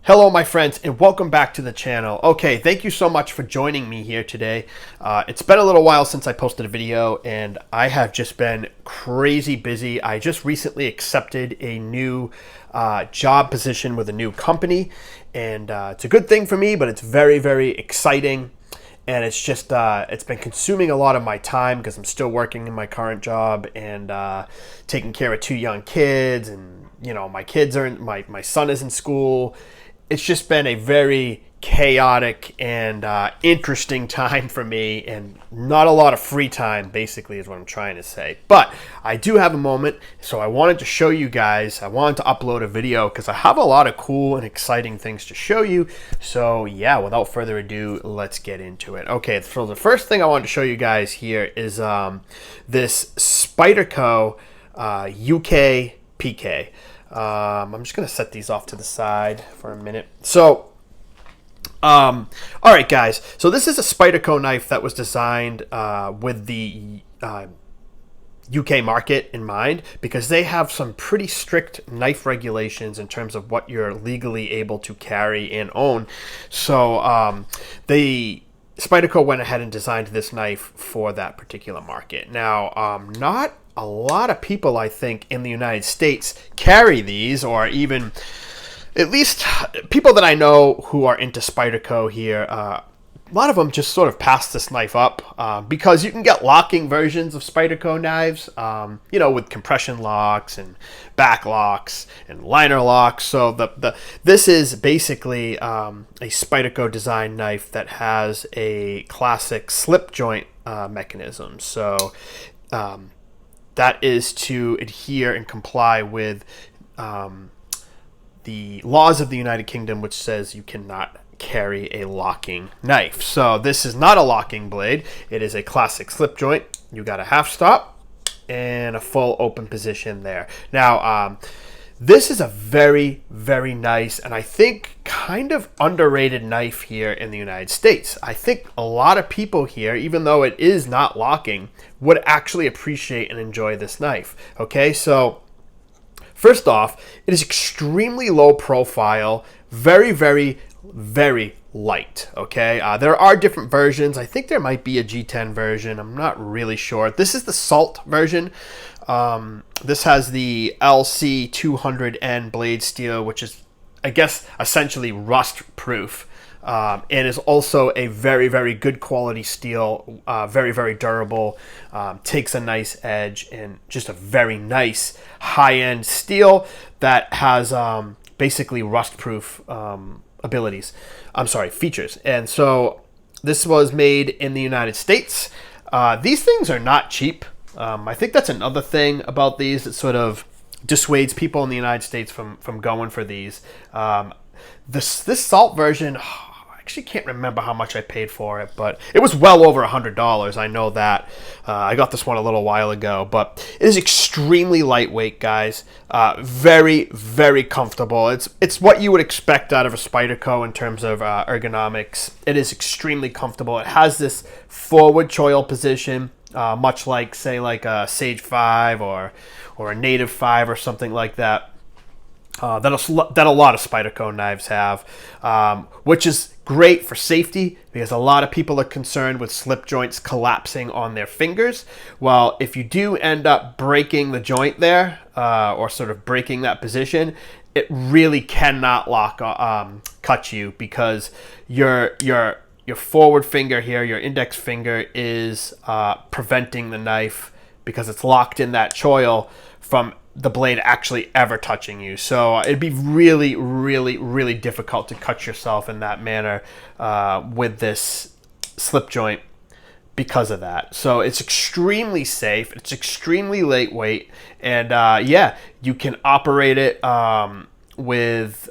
Hello my friends and welcome back to the channel. Okay, thank you so much for joining me here today. It's been a little while since I posted a video and I have just been crazy busy. I just recently accepted a new job position with a new company, and it's a good thing for me, but it's very, very exciting. And it's just, it's been consuming a lot of my time because I'm still working in my current job and taking care of two young kids, and my kids are my son is in school. It's just been a very chaotic and interesting time for me, and not a lot of free time, basically, is what I'm trying to say. But I do have a moment, so I wanted to show you guys. I wanted to upload a video because I have a lot of cool and exciting things to show you. So yeah, without further ado, let's get into it. Okay, so the first thing I wanted to show you guys here is this Spyderco UK PK. I'm just going to set these off to the side for a minute. So, all right, guys. So this is a Spyderco knife that was designed with the UK market in mind, because they have some pretty strict knife regulations in terms of what you're legally able to carry and own. So the Spyderco went ahead and designed this knife for that particular market. Now, not a lot of people, I think, in the United States carry these, or even at least people that I know who are into Spyderco here. A lot of them just sort of pass this knife up because you can get locking versions of Spyderco knives, with compression locks and back locks and liner locks. So this is basically a Spyderco design knife that has a classic slip joint mechanism. So that is to adhere and comply with the laws of the United Kingdom, which says you cannot carry a locking knife. So this is not a locking blade. It is a classic slip joint. You got a half stop and a full open position there. Now, this is a very, very nice, and I think kind of underrated knife here in the United States. I think a lot of people here, even though it is not locking, would actually appreciate and enjoy this knife. Okay, so first off, it is extremely low profile, very, very, very light. Okay, there are different versions. I think there might be a G10 version. I'm not really sure. This is the Salt version. This has the LC200N blade steel, which is, I guess, essentially rust proof, and is also a very, very good quality steel, very, very durable, takes a nice edge, and just a very nice high-end steel that has basically rust proof features. And so this was made in the United States. These things are not cheap. I think that's another thing about these that sort of dissuades people in the United States from going for these. This Salt version, I actually can't remember how much I paid for it, but it was well over $100. I know that. I got this one a little while ago, but it is extremely lightweight, guys. Very, very comfortable. It's what you would expect out of a Spyderco in terms of ergonomics. It is extremely comfortable. It has this forward choil position, much like, say, like a Sage 5 or a Native 5 or something like that. That a lot of Spyderco knives have, which is great for safety because a lot of people are concerned with slip joints collapsing on their fingers. Well, if you do end up breaking the joint there, or sort of breaking that position, it really cannot cut you, because your forward finger here, your index finger, is preventing the knife, because it's locked in that choil, from the blade actually ever touching you. So it'd be really, really, really difficult to cut yourself in that manner with this slip joint because of that. So it's extremely safe. It's extremely lightweight, and yeah, you can operate it with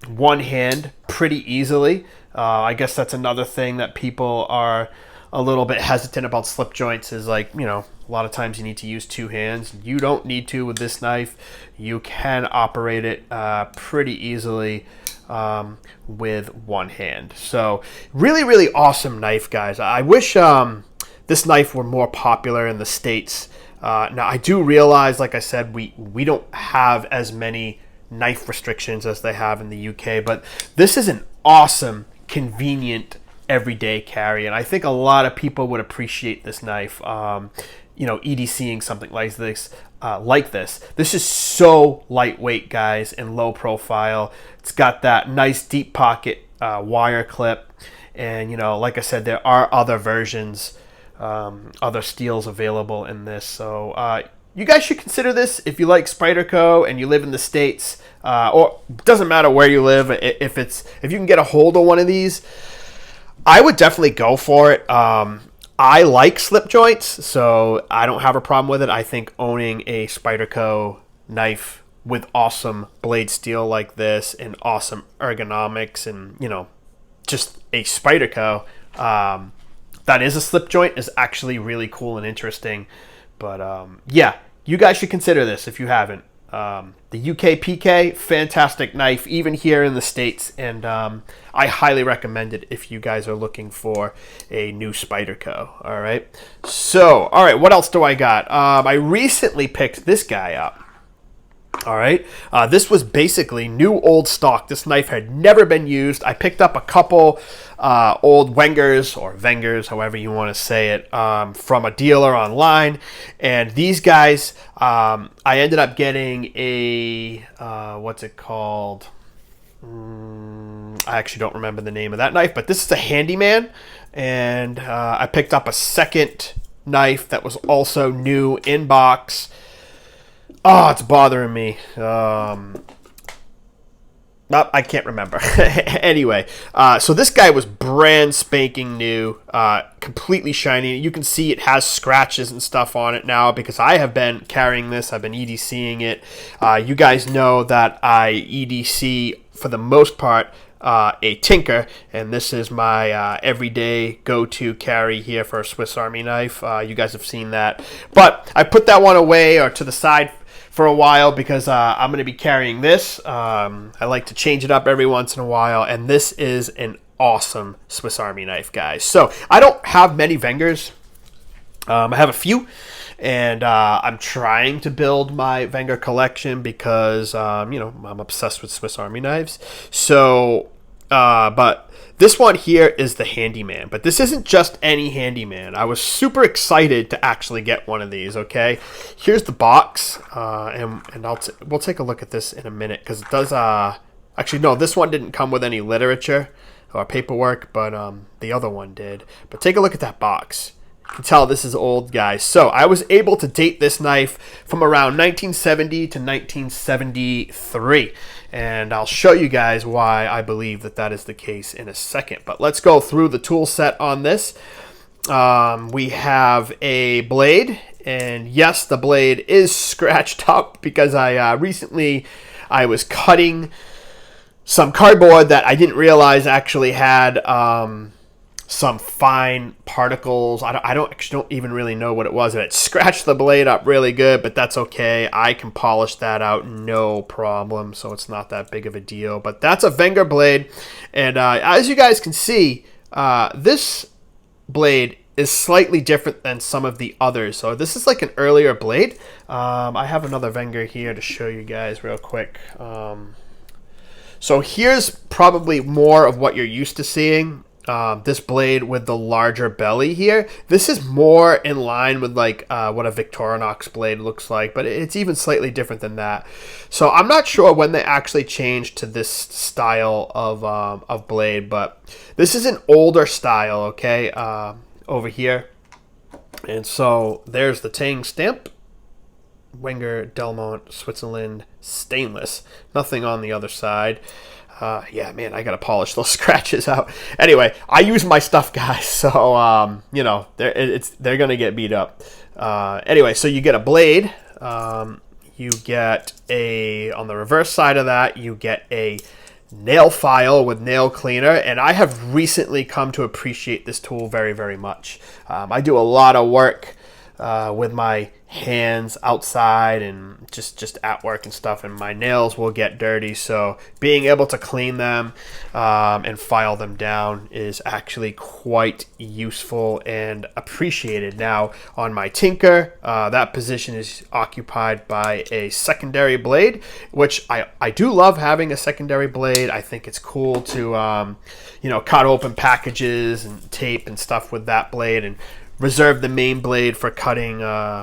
one hand pretty easily. I guess that's another thing that people are a little bit hesitant about slip joints, is like, a lot of times you need to use two hands. You don't need to with this knife. You can operate it pretty easily with one hand. So really, really awesome knife, guys. I wish this knife were more popular in the States. Now, I do realize, like I said, we don't have as many knife restrictions as they have in the UK. But this is an awesome, convenient, everyday carry, and I think a lot of people would appreciate this knife. You know, EDCing something like this. This is so lightweight, guys, and low profile. It's got that nice deep pocket wire clip, and you know, like I said, there are other versions, other steels available in this. So you guys should consider this if you like Spyderco and you live in the States, or doesn't matter where you live. If you can get a hold of one of these, I would definitely go for it. I like slip joints, so I don't have a problem with it. I think owning a Spyderco knife with awesome blade steel like this and awesome ergonomics and, you know, just a Spyderco that is a slip joint is actually really cool and interesting. But yeah, you guys should consider this if you haven't. The UK PK, fantastic knife, even here in the States, and I highly recommend it if you guys are looking for a new Spyderco. All right, so all right, what else do I got? I recently picked this guy up. All right, this was basically new old stock. This knife had never been used. I picked up a couple old Wengers or Vengers, however you want to say it, from a dealer online. And these guys, I ended up getting a, what's it called? I actually don't remember the name of that knife, but this is a Handyman. And I picked up a second knife that was also new in box. Oh, it's bothering me. I can't remember. Anyway, so this guy was brand spanking new, completely shiny. You can see it has scratches and stuff on it now because I have been carrying this. I've been EDCing it. You guys know that I EDC, for the most part, a Tinker, and this is my everyday go-to carry here for a Swiss Army knife. You guys have seen that. But I put that one away or to the side for a while because I'm going to be carrying this. I like to change it up every once in a while, and this is an awesome Swiss Army knife, guys. So I don't have many Wengers. I have a few, and I'm trying to build my Wenger collection because you know, I'm obsessed with Swiss Army knives. So but this one here is the Handyman, but this isn't just any Handyman. I was super excited to actually get one of these. Okay, here's the box, and we'll take a look at this in a minute because it does. Actually, no, this one didn't come with any literature or paperwork, but the other one did. But take a look at that box. You can tell this is old, guys. So I was able to date this knife from around 1970 to 1973. And I'll show you guys why I believe that that is the case in a second. But let's go through the tool set on this. We have a blade. And yes, the blade is scratched up because I was cutting some cardboard that I didn't realize actually had some fine particles. I don't even really know what it was. And it scratched the blade up really good, but that's okay. I can polish that out, no problem. So it's not that big of a deal. But that's a Wenger blade. And as you guys can see, this blade is slightly different than some of the others. So this is like an earlier blade. I have another Wenger here to show you guys real quick. So here's probably more of what you're used to seeing. This blade with the larger belly here. This is more in line with like what a Victorinox blade looks like, but it's even slightly different than that. So I'm not sure when they actually changed to this style of blade, but this is an older style, okay, over here. And so there's the Tang stamp. Wenger, Delmont, Switzerland, stainless. Nothing on the other side. Yeah, man, I gotta polish those scratches out. Anyway, I use my stuff, guys, so you know, they're gonna get beat up. Anyway, so you get a blade. You get on the reverse side of that, you get a nail file with nail cleaner, and I have recently come to appreciate this tool very, very much. I do a lot of work with my hands outside and just at work and stuff, and my nails will get dirty. So being able to clean them and file them down is actually quite useful and appreciated. Now on my tinker, that position is occupied by a secondary blade, which I do love having a secondary blade. I think it's cool to cut open packages and tape and stuff with that blade, and reserve the main blade for cutting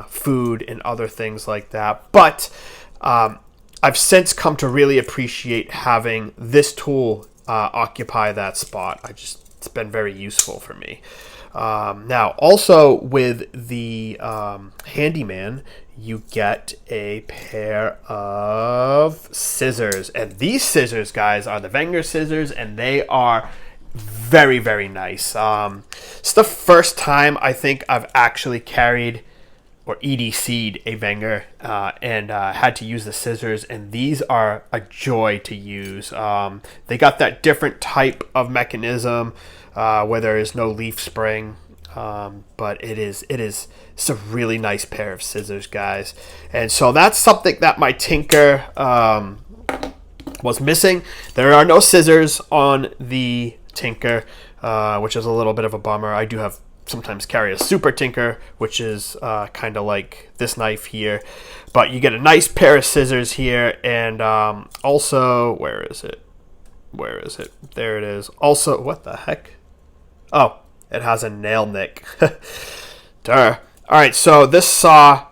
food and other things like that. But I've since come to really appreciate having this tool occupy that spot. It's been very useful for me. Now, also with the Handyman, you get a pair of scissors. And these scissors, guys, are the Wenger scissors, and they are very, very nice. It's the first time I think I've actually carried or EDC'd a Wenger and had to use the scissors, and these are a joy to use. They got that different type of mechanism where there is no leaf spring, but it's a really nice pair of scissors, guys. And so that's something that my tinker was missing. There are no scissors on the tinker, which is a little bit of a bummer. I do sometimes carry a super tinker, which is kind of like this knife here, but you get a nice pair of scissors here. And also, where is it? There it is. Also, what the heck? Oh, it has a nail nick. Duh. All right, so this saw,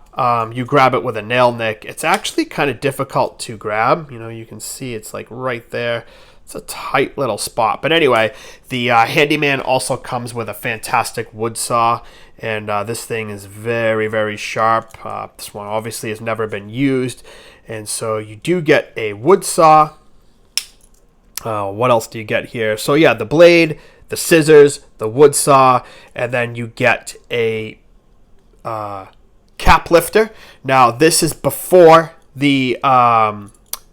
you grab it with a nail nick. It's actually kind of difficult to grab. You can see it's like right there. It's a tight little spot. But anyway, the Handyman also comes with a fantastic wood saw, and this thing is very, very sharp. This one obviously has never been used, and so you do get a wood saw. What else do you get here? So yeah, the blade, the scissors, the wood saw, and then you get a cap lifter. Now this is before the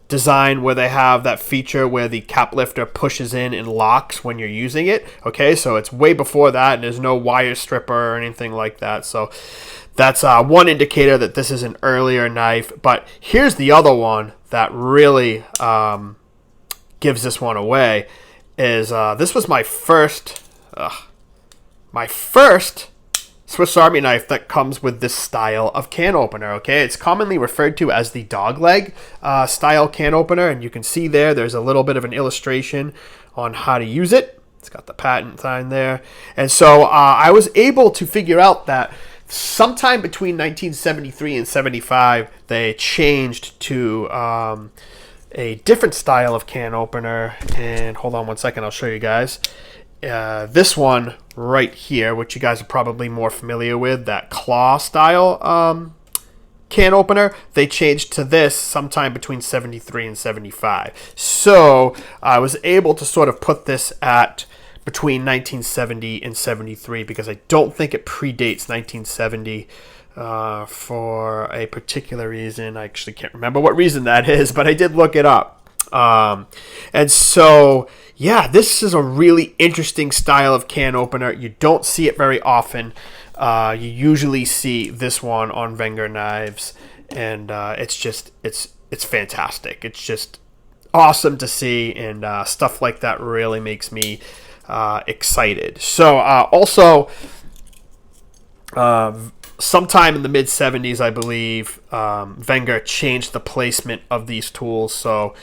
design where they have that feature where the cap lifter pushes in and locks when you're using it. Okay, so it's way before that, and there's no wire stripper or anything like that. So that's one indicator that this is an earlier knife. But here's the other one that really gives this one away. Is this was my first Swiss Army knife that comes with this style of can opener. Okay, it's commonly referred to as the dogleg style can opener, and you can see there's a little bit of an illustration on how to use it. It's got the patent sign there, and so I was able to figure out that sometime between 1973 and 75 they changed to a different style of can opener. And hold on one second, I'll show you guys. This one right here, which you guys are probably more familiar with, that claw style can opener, they changed to this sometime between 73 and 75. So I was able to sort of put this at between 1970 and 73 because I don't think it predates 1970 for a particular reason. I actually can't remember what reason that is, but I did look it up. And so, yeah, this is a really interesting style of can opener. You don't see it very often. You usually see this one on Wenger knives, and it's fantastic. It's just awesome to see, and stuff like that really makes me excited. So also, sometime in the mid-70s, I believe, Wenger changed the placement of these tools. So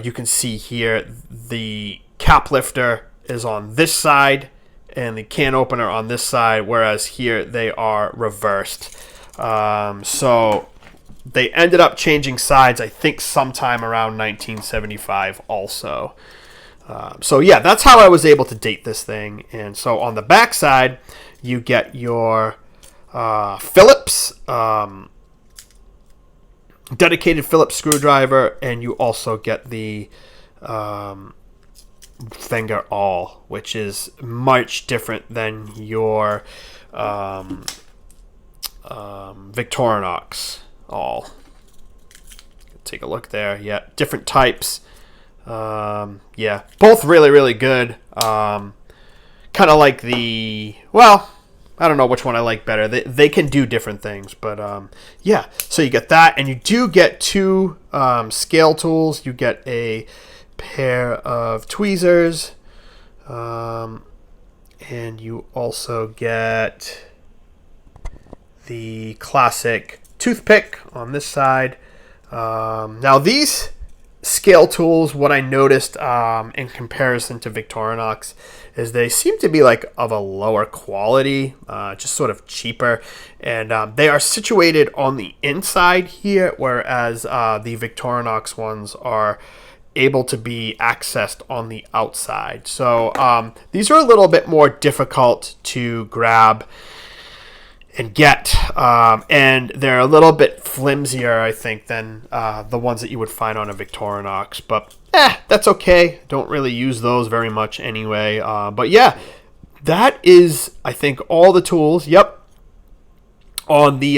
you can see here the cap lifter is on this side and the can opener on this side, whereas here they are reversed. So they ended up changing sides, I think, sometime around 1975 also. So yeah, that's how I was able to date this thing. And so on the back side, you get your Phillips dedicated Phillips screwdriver, and you also get the Wenger All, which is much different than your Victorinox All. Take a look there. Yeah, different types. Yeah, both really, really good. Kind of like the, well, I don't know which one I like better. They can do different things, but yeah. So you get that, and you do get 2 scale tools. You get a pair of tweezers, and you also get the classic toothpick on this side. Now these scale tools, what I noticed in comparison to Victorinox is they seem to be like of a lower quality, just sort of cheaper, and they are situated on the inside here, whereas the Victorinox ones are able to be accessed on the outside. So these are a little bit more difficult to grab and get, and they're a little bit flimsier, I think, than the ones that you would find on a Victorinox, but that's okay. Don't really use those very much anyway. But yeah, that is, I think, all the tools. Yep, on the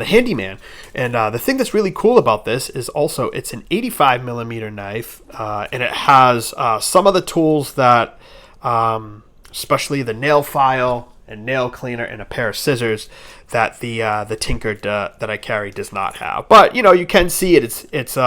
Handyman. And the thing that's really cool about this is also it's an 85 millimeter knife, and it has some of the tools that, especially the nail file and nail cleaner and a pair of scissors, that the Tinker that I carry does not have. But you know, you can see it. It's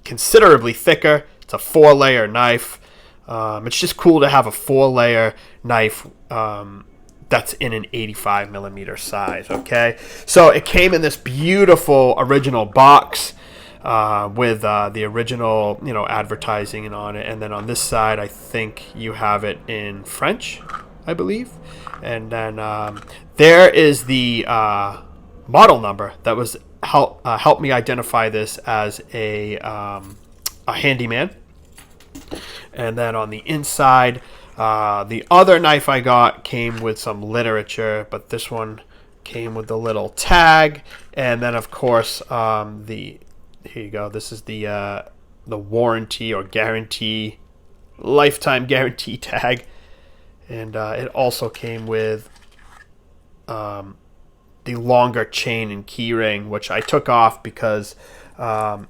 considerably thicker. It's a 4-layer knife. It's just cool to have a 4-layer knife that's in an 85 millimeter size. Okay, so it came in this beautiful original box with the original, you know, advertising on it, and then on this side, I think you have it in French, I believe, and then there is the model number that was helped me identify this as a Handyman. And then on the inside, the other knife I got came with some literature, but this one came with the little tag, and then of course here you go. This is the warranty or guarantee, lifetime guarantee tag, and it also came with the longer chain and key ring, which I took off because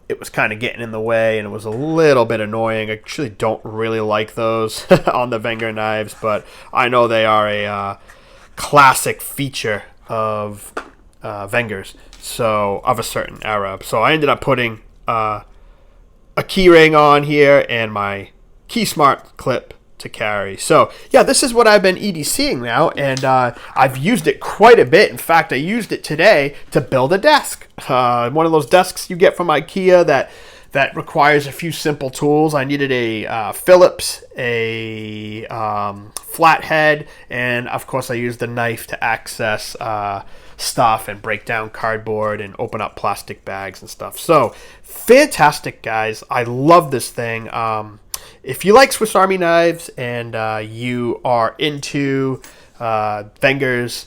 it was kind of getting in the way and it was a little bit annoying. I actually don't really like those on the Wenger knives, but I know they are a classic feature of Wenger's, so of a certain era. So I ended up putting a key ring on here and my Key Smart clip to carry. So yeah, this is what I've been EDCing now, and I've used it quite a bit. In fact, I used it today to build a desk. One of those desks you get from IKEA that requires a few simple tools. I needed a Phillips, a flathead, and of course I used the knife to access stuff and break down cardboard and open up plastic bags and stuff. So fantastic, guys. I love this thing. If you like Swiss Army knives and you are into Wenger's,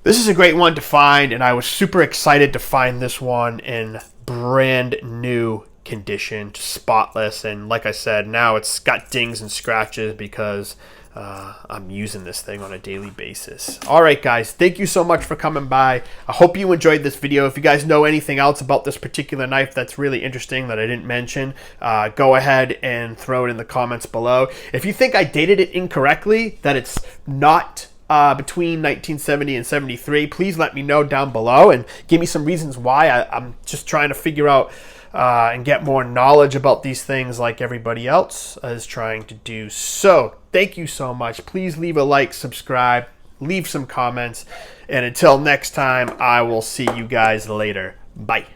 this is a great one to find, and I was super excited to find this one in brand new condition, spotless, and like I said, now it's got dings and scratches because I'm using this thing on a daily basis. Alright guys, thank you so much for coming by. I hope you enjoyed this video. If you guys know anything else about this particular knife that's really interesting that I didn't mention, go ahead and throw it in the comments below. If you think I dated it incorrectly, that it's not between 1970 and 73, please let me know down below and give me some reasons why. I'm just trying to figure out and get more knowledge about these things like everybody else is trying to do. So thank you so much. Please leave a like, subscribe, leave some comments, and until next time, I will see you guys later. Bye.